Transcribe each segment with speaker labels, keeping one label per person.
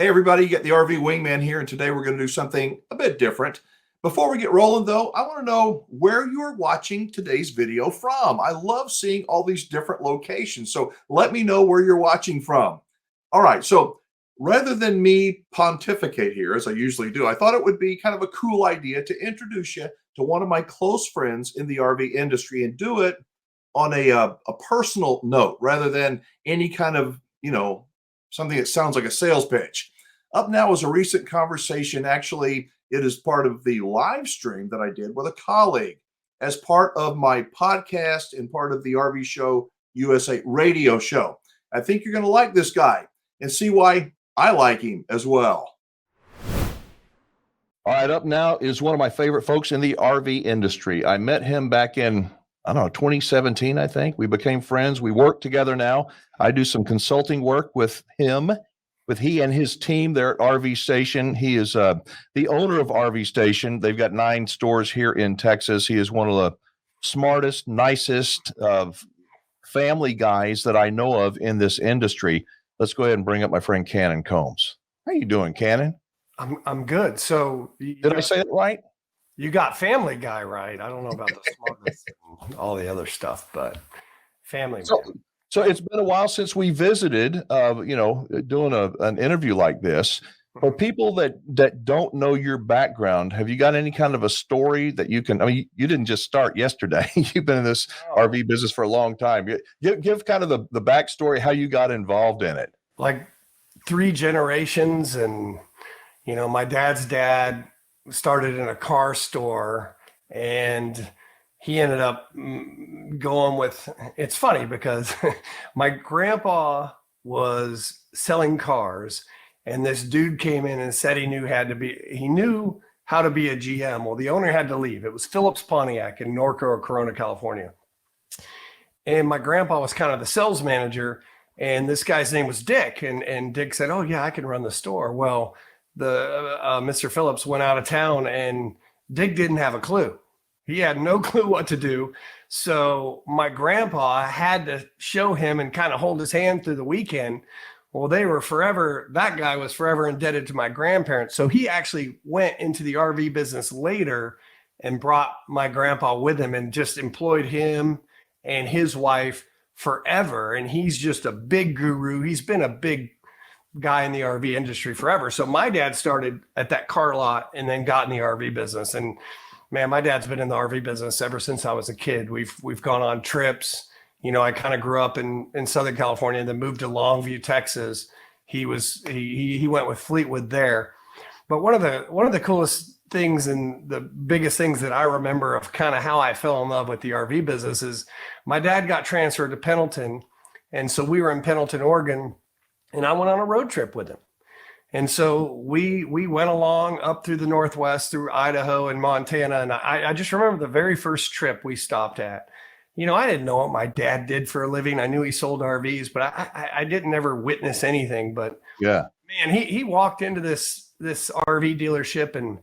Speaker 1: Hey, everybody, you got the RV Wingman here, and today we're going to do something a bit different. Before we get rolling, though, I want to know where you are watching today's video from. I love seeing all these different locations, so let me know where you're watching from. All right, so rather than me pontificate here, as I usually do, I thought it would be kind of a cool idea to introduce you to one of my close friends in the RV industry and do it on a personal note rather than any kind of, something that sounds like a sales pitch. Up now is a recent conversation. Actually, it is part of the live stream that I did with a colleague as part of my podcast and part of the RV Show USA radio show. I think you're going to like this guy and see why I like him as well. All right, up now is one of my favorite folks in the RV industry. I met him back in 2017, I think. We became friends. We work together now. I do some consulting work with him, with he and his team there at RV Station. He is the owner of RV Station. They've got 9 stores here in Texas. He is one of the smartest, nicest family guys that I know of in this industry. Let's go ahead and bring up my friend Canon Combs. How you doing, Canon?
Speaker 2: I'm good. So
Speaker 1: did I say it right?
Speaker 2: You got Family Guy right. I don't know about the smartness and all the other stuff, but Family Man.
Speaker 1: So it's been a while since we visited, doing an interview like this. For people that don't know your background, have you got any kind of a story that you can, you didn't just start yesterday. You've been in this RV business for a long time. Give kind of the backstory, how you got involved in it.
Speaker 2: Like 3 generations. And, my dad's dad started in a car store, and he ended up going with, it's funny because my grandpa was selling cars, and this dude came in and said he knew how to be a GM. Well, the owner had to leave. It was Phillips Pontiac in Norco, Corona, California. And my grandpa was kind of the sales manager, and this guy's name was Dick. And Dick said, "Oh yeah, I can run the store." Well, Mr. Phillips went out of town, and Dick didn't have a clue. He had no clue what to do. So my grandpa had to show him and kind of hold his hand through the weekend. Well, that guy was forever indebted to my grandparents. So he actually went into the RV business later and brought my grandpa with him and just employed him and his wife forever. And he's just a big guru. He's been a big guy in the RV industry forever. So my dad started at that car lot and then got in the RV business. And man, my dad's been in the RV business ever since I was a kid. We've gone on trips. I kind of grew up in Southern California and then moved to Longview, Texas. He went with Fleetwood there. But one of the coolest things and the biggest things that I remember of kind of how I fell in love with the RV business is my dad got transferred to Pendleton. And so we were in Pendleton, Oregon, and I went on a road trip with him. And so we went along up through the Northwest, through Idaho and Montana. And I just remember the very first trip we stopped at. I didn't know what my dad did for a living. I knew he sold RVs, but I didn't ever witness anything. But
Speaker 1: yeah,
Speaker 2: man, he walked into this RV dealership, and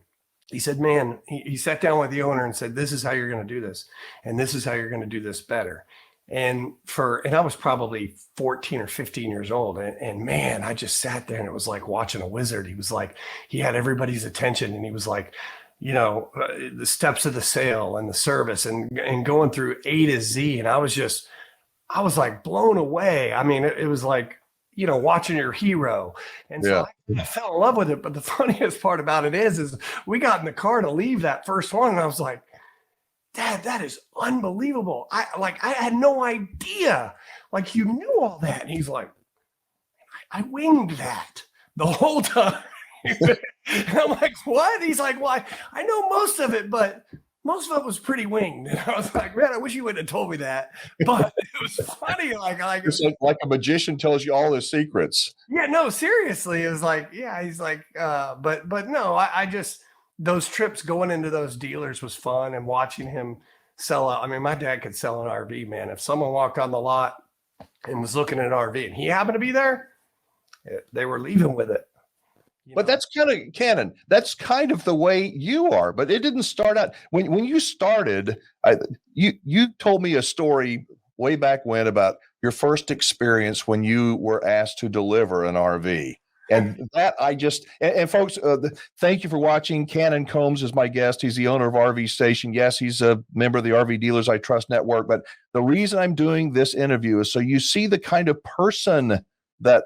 Speaker 2: he said, man, he sat down with the owner and said, "This is how you're going to do this. And this is how you're going to do this better." And I was probably 14 or 15 years old. And man, I just sat there and it was like watching a wizard. He was like, he had everybody's attention, and he was like, the steps of the sale and the service and going through A to Z. And I was like blown away. I mean, it was like, watching your hero. And so I fell in love with it. But the funniest part about it is we got in the car to leave that first one, and I was like, "Dad, that is unbelievable. I had no idea. Like, you knew all that." And he's like, "I winged that the whole time." And I'm like, "What?" He's like, "Well, I know most of it, but most of it was pretty winged." And I was like, "Man, I wish you wouldn't have told me that." But it was funny.
Speaker 1: It's like a magician tells you all his secrets.
Speaker 2: Yeah, no, seriously. It was like, yeah, he's like, but no, I just, those trips going into those dealers was fun, and watching him sell out. I mean, my dad could sell an RV, man. If someone walked on the lot and was looking at an RV and he happened to be there, they were leaving with it.
Speaker 1: But that's kind of Canon. That's kind of the way you are. But it didn't start out when you started. You told me a story way back when about your first experience when you were asked to deliver an RV. And that I just, and folks, thank you for watching. Canon Combs is my guest. He's the owner of RV Station. Yes, he's a member of the RV Dealers I Trust Network. But the reason I'm doing this interview is so you see the kind of person that,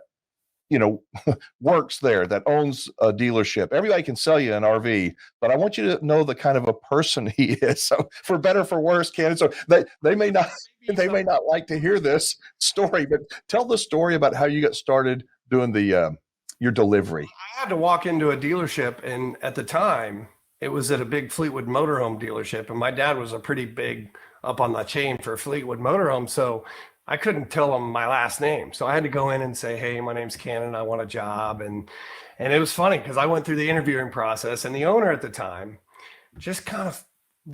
Speaker 1: works there, that owns a dealership. Everybody can sell you an RV, but I want you to know the kind of a person he is. So for better, or for worse, Canon. So they may not like to hear this story, but tell the story about how you got started doing your delivery.
Speaker 2: I had to walk into a dealership, and at the time it was at a big Fleetwood motorhome dealership, and my dad was a pretty big up on the chain for Fleetwood motorhome, so I couldn't tell him my last name. So I had to go in and say, hey, my name's Canon, I want a job. And it was funny because I went through the interviewing process, and the owner at the time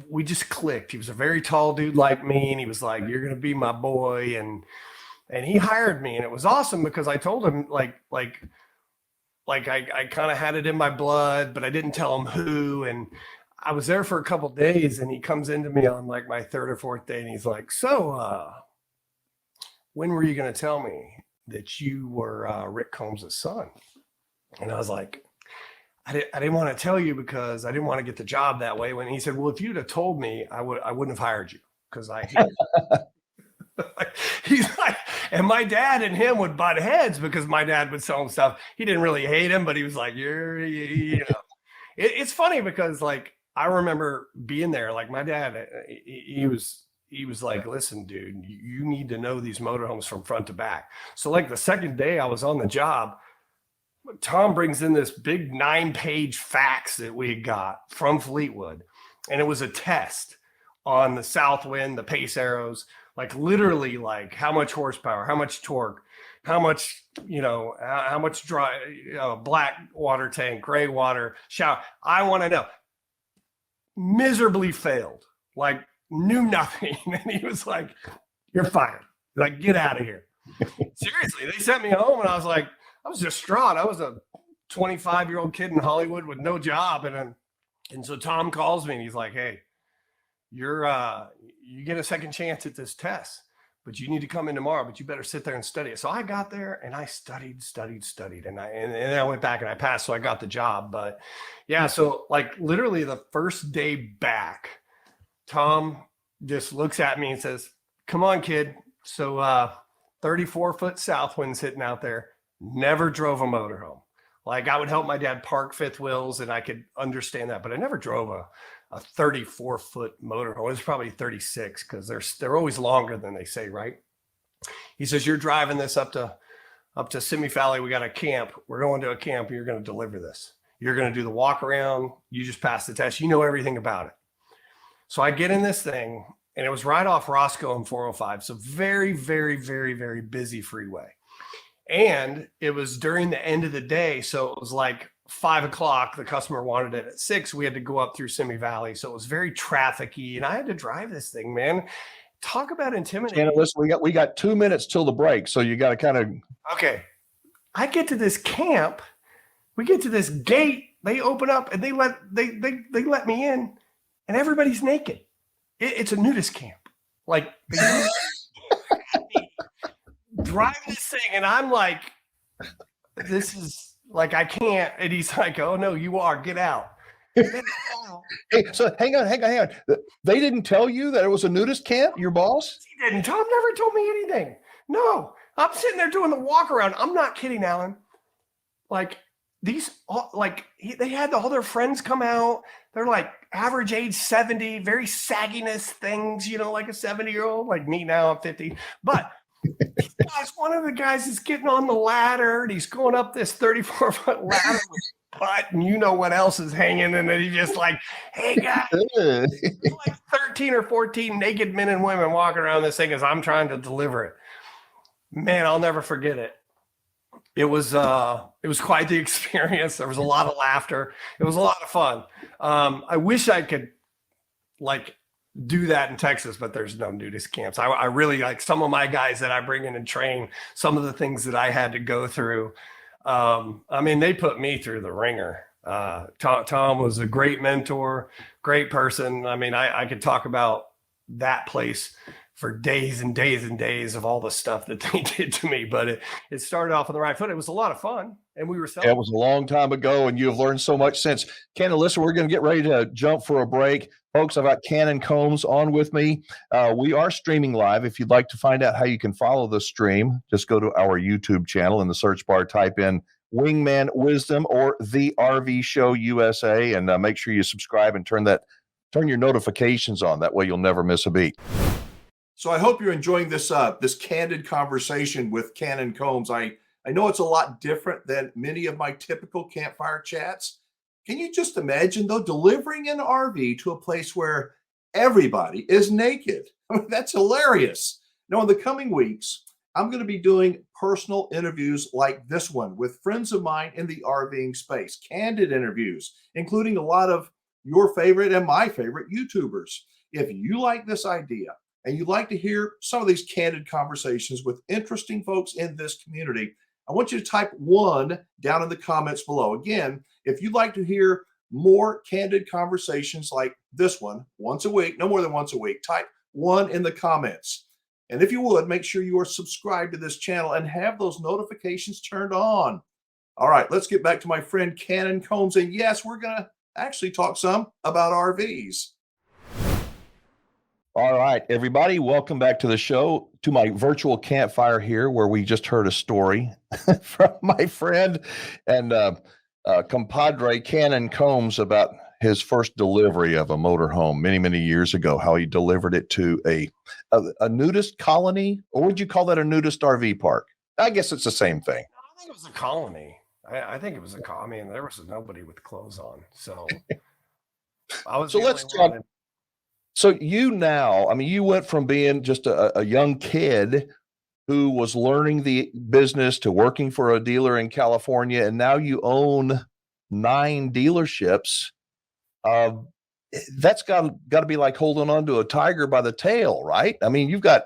Speaker 2: we just clicked. He was a very tall dude like me, and he was like, you're gonna be my boy, and he hired me. And it was awesome because I told him like I kind of had it in my blood, but I didn't tell him who. And I was there for a couple of days, and he comes into me on like my third or fourth day, and he's like, so when were you going to tell me that you were Rick Combs' son? And I was like, I didn't want to tell you because I didn't want to get the job that way. When he said, well, if you'd have told me, I wouldn't have hired you because I hate you. He's like, and my dad and him would butt heads because my dad would sell him stuff. He didn't really hate him, but he was like, it's funny because like, I remember being there, like my dad, he was like, listen, dude, you need to know these motorhomes from front to back. So like the second day I was on the job, Tom brings in this big 9-page fax that we had got from Fleetwood. And it was a test on the south wind, the pace arrows, like literally like how much horsepower, how much torque, how much, how much dry, black water tank, gray water shower. I want to know. Miserably failed, like knew nothing. And he was like, you're fired. Like, get out of here. Seriously, they sent me home, and I was distraught. I was a 25-year-old kid in Hollywood with no job. And so Tom calls me, and he's like, hey, you get a second chance at this test, but you need to come in tomorrow, but you better sit there and study it. So I got there and I studied. And then I went back and I passed. So I got the job. But yeah, so like literally the first day back, Tom just looks at me and says, come on, kid. So 34-foot south winds hitting out there. Never drove a motorhome. Like I would help my dad park fifth wheels, and I could understand that, but I never drove a 34-foot motorhome. It was probably 36 because they're always longer than they say, right? He says, you're driving this up to Simi Valley. We got a camp. We're going to a camp. You're going to deliver this. You're going to do the walk around. You just passed the test. You know everything about it. So I get in this thing, and it was right off Roscoe and 405. So very, very, very, very busy freeway. And it was during the end of the day. So it was like 5 o'clock. The customer wanted it at 6. We had to go up through Simi Valley. So it was very trafficy, and I had to drive this thing, man. Talk about intimidating.
Speaker 1: And listen, we got 2 minutes till the break. So you got to kind of.
Speaker 2: Okay. I get to this camp. We get to this gate. They open up and they let me in, and everybody's naked. It's a nudist camp. Like drive this thing, and I'm like, this is like, I can't. And he's like, oh no, you are. Get out.
Speaker 1: Hey, so hang on. They didn't tell you that it was a nudist camp, your boss?
Speaker 2: He didn't. Tom never told me anything. No, I'm sitting there doing the walk around. I'm not kidding, Alan. Like they had all their friends come out. They're like average age 70, very sagginess things, like a 70-year-old, like me now, I'm 50. But guys, one of the guys is getting on the ladder, and he's going up this 34-foot ladder with butt, and you know what else is hanging, and then he's just like, hey guys, like 13 or 14 naked men and women walking around this thing as I'm trying to deliver it. Man, I'll never forget it. It was quite the experience. There was a lot of laughter. It was a lot of fun. I wish I could do that in Texas, but there's no nudist camps. I really like some of my guys that I bring in and train, some of the things that I had to go through. They put me through the ringer. Tom was a great mentor, great person. I could talk about that place for days and days and days of all the stuff that they did to me. But it started off on the right foot. It was a lot of fun, and we were selling.
Speaker 1: It was a long time ago, and you've learned so much since. Canon, listen, we're going to get ready to jump for a break. Folks, I've got Canon Combs on with me. We are streaming live. If you'd like to find out how you can follow the stream, just go to our YouTube channel. In the search bar, type in Wingman Wisdom or The RV Show USA, and make sure you subscribe and turn your notifications on. That way you'll never miss a beat. So I hope you're enjoying this this candid conversation with Canon Combs. I know it's a lot different than many of my typical campfire chats. Can you just imagine, though, delivering an RV to a place where everybody is naked? I mean, that's hilarious. Now, in the coming weeks, I'm going to be doing personal interviews like this one with friends of mine in the RVing space, candid interviews, including a lot of your favorite and my favorite YouTubers. If you like this idea and you'd like to hear some of these candid conversations with interesting folks in this community, I want you to type 1 down in the comments below. Again, if you'd like to hear more candid conversations like this one once a week, no more than once a week, type 1 in the comments. And if you would, make sure you are subscribed to this channel and have those notifications turned on. All right, let's get back to my friend Canon Combs. And yes, we're going to actually talk some about RVs. All right, everybody, welcome back to the show, to my virtual campfire here, where we just heard a story from my friend and compadre Canon Combs about his first delivery of a motorhome many, many years ago, how he delivered it to a nudist colony, or would you call that a nudist RV park? I guess it's the same thing.
Speaker 2: I think it was a colony. I think it was a colony. I mean, there was nobody with clothes on, so I was.
Speaker 1: So let's talk. So you went from being just a young kid who was learning the business to working for a dealer in California, and now you own 9 dealerships. That's got to be like holding on to a tiger by the tail, right? I mean, you got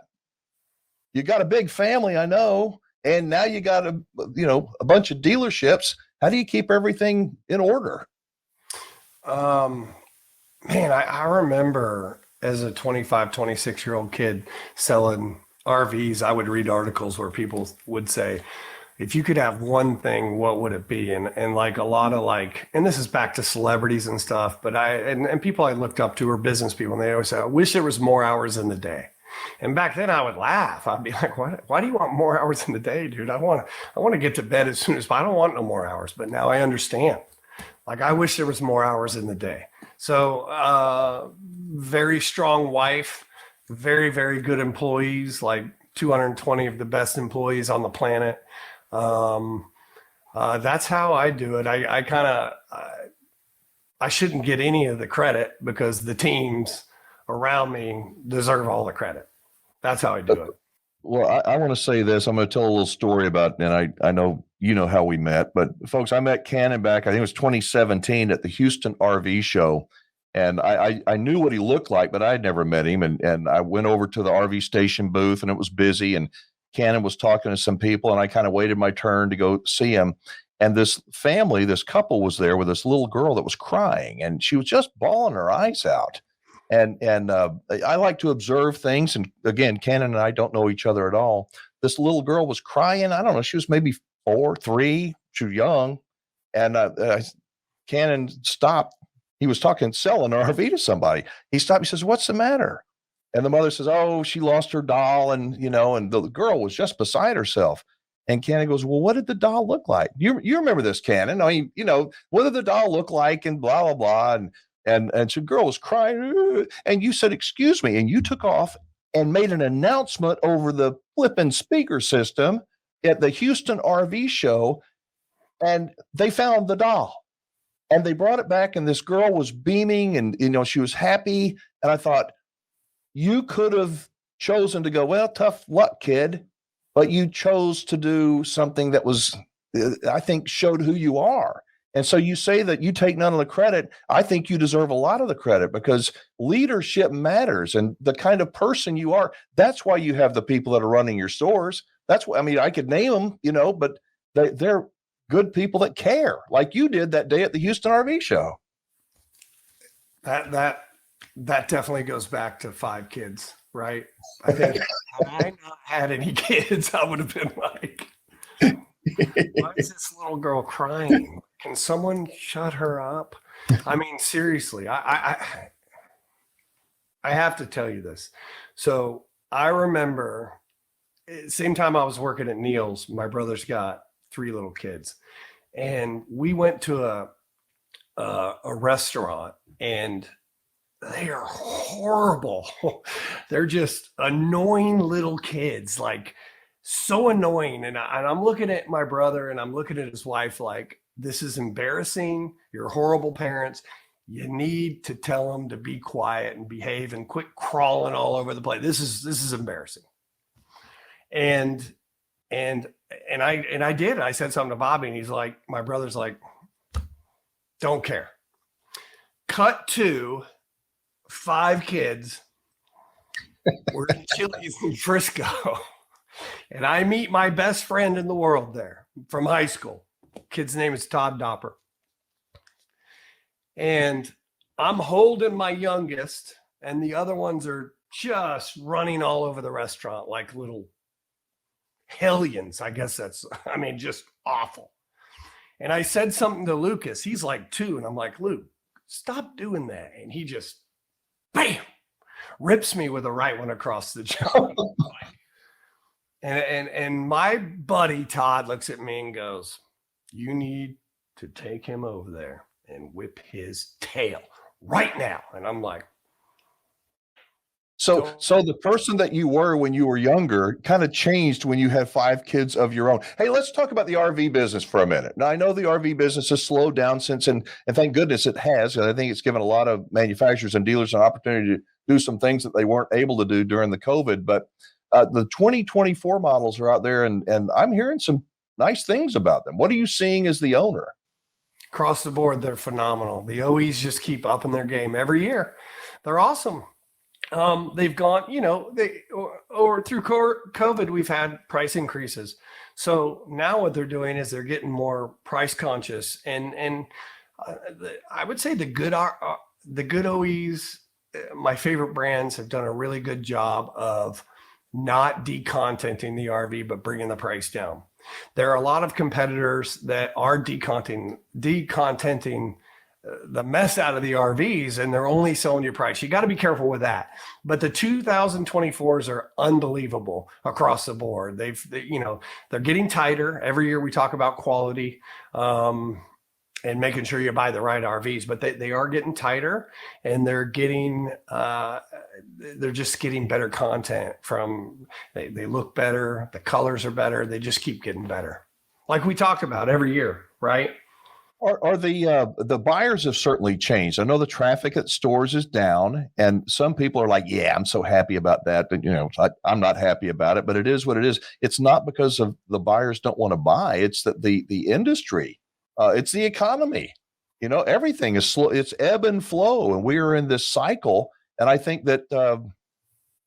Speaker 1: a big family, I know, and now you got a bunch of dealerships. How do you keep everything in order?
Speaker 2: Man, I remember as a 25, 26-year-old kid selling RVs, I would read articles where people would say, if you could have one thing, what would it be? And like a lot of and this is back to celebrities and stuff, but and people I looked up to were business people, and they always say, I wish there was more hours in the day. And back then I would laugh. I'd be like, why do you want more hours in the day, dude? I want to get to bed as soon as, I don't want no more hours. But now I understand. Like, I wish there was more hours in the day. So very strong wife, very, very good employees, like 220 of the best employees on the planet. That's how I do it. I shouldn't get any of the credit because the teams around me deserve all the credit. That's how I do it.
Speaker 1: Well, I want to say this. I'm going to tell a little story about, and I know you know how we met, but folks, I met Canon back, I think it was 2017 at the Houston RV show. And I knew what he looked like, but I had never met him. And I went over to the RV station booth, and it was busy, and Canon was talking to some people, and I kind of waited my turn to go see him. And this couple was there with this little girl that was crying, and she was just bawling her eyes out. And I like to observe things. And again, Canon and I don't know each other at all. This little girl was crying. I don't know. She was maybe 4, 3. She was young. And Canon stopped. He was selling an RV to somebody. He stopped. He says, "What's the matter?" And the mother says, "Oh, she lost her doll." And the girl was just beside herself. And Canon goes, "Well, what did the doll look like? You remember this, Canon? I mean, what did the doll look like?" And blah, blah, blah. And so the girl was crying. And you said, "Excuse me." And you took off and made an announcement over the flipping speaker system at the Houston RV show. And they found the doll. And they brought it back, and this girl was beaming, and she was happy. And I thought, you could have chosen to go, "Well, tough luck, kid," but you chose to do something that was, I think, showed who you are. And so you say that you take none of the credit. I think you deserve a lot of the credit, because leadership matters, and the kind of person you are. That's why you have the people that are running your stores. That's why, I could name them, but they're good people that care, like you did that day at the Houston RV show.
Speaker 2: That definitely goes back to 5 kids. right? I think had I not had any kids, I would have been like, why is this little girl crying? Can someone shut her up? I mean, seriously, I have to tell you this. So I remember same time I was working at Neil's, my brother's got 3 little kids, and we went to a restaurant, and they are horrible. They're just annoying little kids, like so annoying. And I'm looking at my brother and I'm looking at his wife like, this is embarrassing. You're horrible parents. You need to tell them to be quiet and behave and quit crawling all over the place. This is embarrassing. And I did. I said something to Bobby, and he's like, my brother's like, don't care. Cut to 5 kids. We're in Chili's in Frisco. And I meet my best friend in the world there from high school. Kid's name is Todd Dopper. And I'm holding my youngest, and the other ones are just running all over the restaurant like little hellions. I guess I mean, just awful. And I said something to Lucas. He's like 2. And I'm like, Luke, stop doing that. And he just, bam, rips me with a right one across the jaw. And my buddy Todd looks at me and goes, you need to take him over there and whip his tail right now. And I'm like,
Speaker 1: So the person that you were when you were younger kind of changed when you had 5 kids of your own. Hey, let's talk about the RV business for a minute. Now, I know the RV business has slowed down since, and thank goodness it has. I think it's given a lot of manufacturers and dealers an opportunity to do some things that they weren't able to do during the COVID. But the 2024 models are out there, and I'm hearing some nice things about them. What are you seeing as the owner?
Speaker 2: Across the board, they're phenomenal. The OEs just keep upping their game every year. They're awesome. They've gone, or through COVID, we've had price increases. So now what they're doing is they're getting more price conscious, and I would say the good OEs, my favorite brands, have done a really good job of not decontenting the RV, but bringing the price down. There are a lot of competitors that are decontenting the mess out of the RVs, and they're only selling you price. You got to be careful with that. But the 2024s are unbelievable across the board. They're getting tighter. Every year we talk about quality and making sure you buy the right RVs, but they are getting tighter, and they're just getting better content from, they look better. The colors are better. They just keep getting better. Like we talk about every year, right?
Speaker 1: Are the buyers have certainly changed. I know the traffic at stores is down, and some people are like, yeah, I'm so happy about that. But I'm not happy about it, but it is what it is. It's not because of the buyers don't want to buy. It's that the industry, it's the economy. Everything is slow. It's ebb and flow, and we are in this cycle. And I think that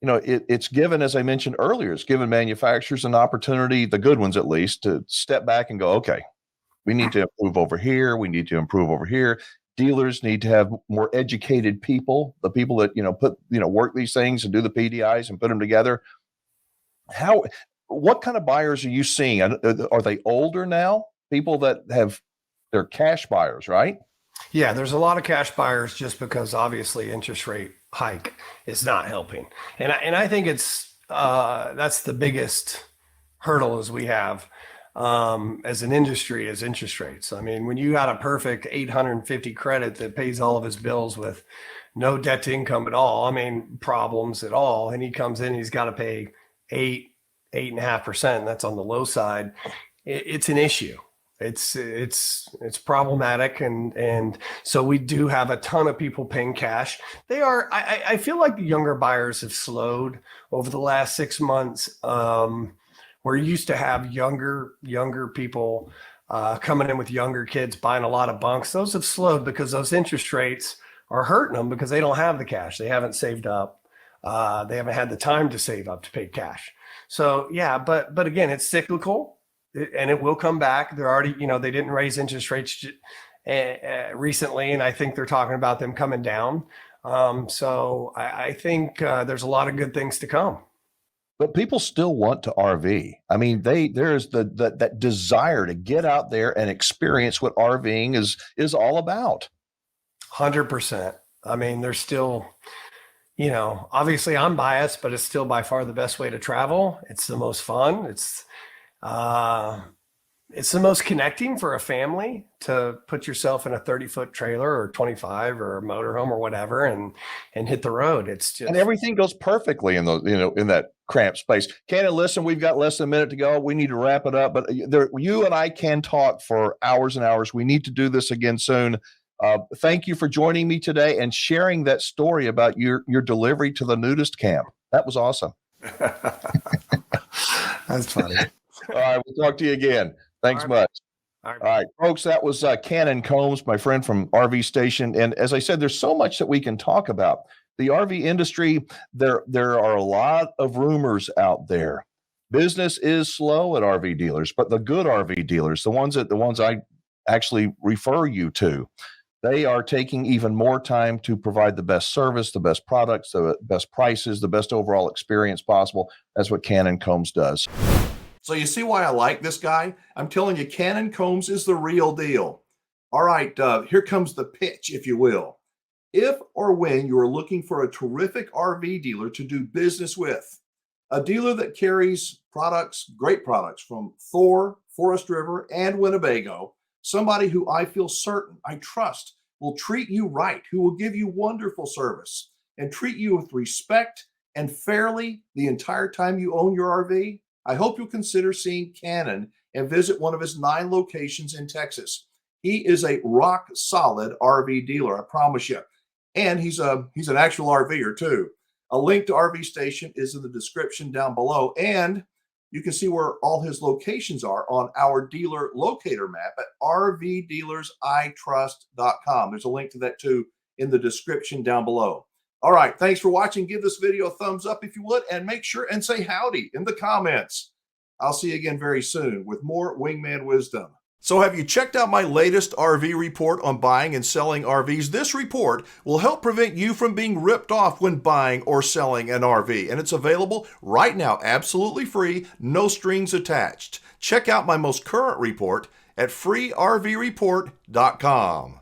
Speaker 1: it's given, as I mentioned earlier, it's given manufacturers an opportunity, the good ones at least, to step back and go, okay, we need to improve over here. We need to improve over here. Dealers need to have more educated people, the people that, work these things and do the PDIs and put them together. What kind of buyers are you seeing? Are they older now? People that they're cash buyers, right?
Speaker 2: Yeah, there's a lot of cash buyers just because obviously interest rate hike is not helping. And I think that's the biggest hurdle as we have as an industry is interest rates. I mean, when you got a perfect 850 credit that pays all of his bills with no debt to income at all, problems at all, and he comes in, he's got to pay 8.5%. That's on the low side. It's an issue. It's problematic, and so we do have a ton of people paying cash. I feel like the younger buyers have slowed over the last 6 months. We're used to have younger people coming in with younger kids buying a lot of bunks. Those have slowed because those interest rates are hurting them because they don't have the cash. They haven't saved up. They haven't had the time to save up to pay cash. So yeah, but again, it's cyclical. And it will come back. They're already, they didn't raise interest rates recently, and I think they're talking about them coming down. So I think there's a lot of good things to come.
Speaker 1: But people still want to RV. I mean, there's that desire to get out there and experience what RVing is all about.
Speaker 2: 100%. I mean, there's still, obviously I'm biased, but it's still by far the best way to travel. It's the most fun. Uh, it's the most connecting for a family to put yourself in a 30-foot trailer or 25 or a motorhome or whatever and hit the road. It's just,
Speaker 1: and everything goes perfectly in those, in that cramped space. Cannon, listen, we've got less than a minute to go. We need to wrap it up, but you and I can talk for hours and hours. We need to do this again soon. Thank you for joining me today and sharing that story about your delivery to the Nudist camp. That was awesome.
Speaker 2: That's funny.
Speaker 1: All right, we'll talk to you again. Thanks much. All right, folks, that was Canon Combs, my friend from RV Station. And as I said, there's so much that we can talk about. The RV industry, there are a lot of rumors out there. Business is slow at RV dealers, but the good RV dealers, the ones I actually refer you to, they are taking even more time to provide the best service, the best products, the best prices, the best overall experience possible. That's what Canon Combs does. So you see why I like this guy? I'm telling you, Canon Combs is the real deal. All right, here comes the pitch, if you will. If or when you are looking for a terrific RV dealer to do business with, a dealer that carries products, great products from Thor, Forest River, and Winnebago, somebody who I feel certain, I trust, will treat you right, who will give you wonderful service and treat you with respect and fairly the entire time you own your RV, I hope you'll consider seeing Canon and visit one of his 9 locations in Texas. He is a rock solid RV dealer, I promise you. And he's an actual RVer too. A link to RV Station is in the description down below. And you can see where all his locations are on our dealer locator map at rvdealersitrust.com. There's a link to that too in the description down below. All right, thanks for watching. Give this video a thumbs up if you would, and make sure and say howdy in the comments. I'll see you again very soon with more Wingman wisdom. So have you checked out my latest RV report on buying and selling RVs? This report will help prevent you from being ripped off when buying or selling an RV. And it's available right now, absolutely free, no strings attached. Check out my most current report at freervreport.com.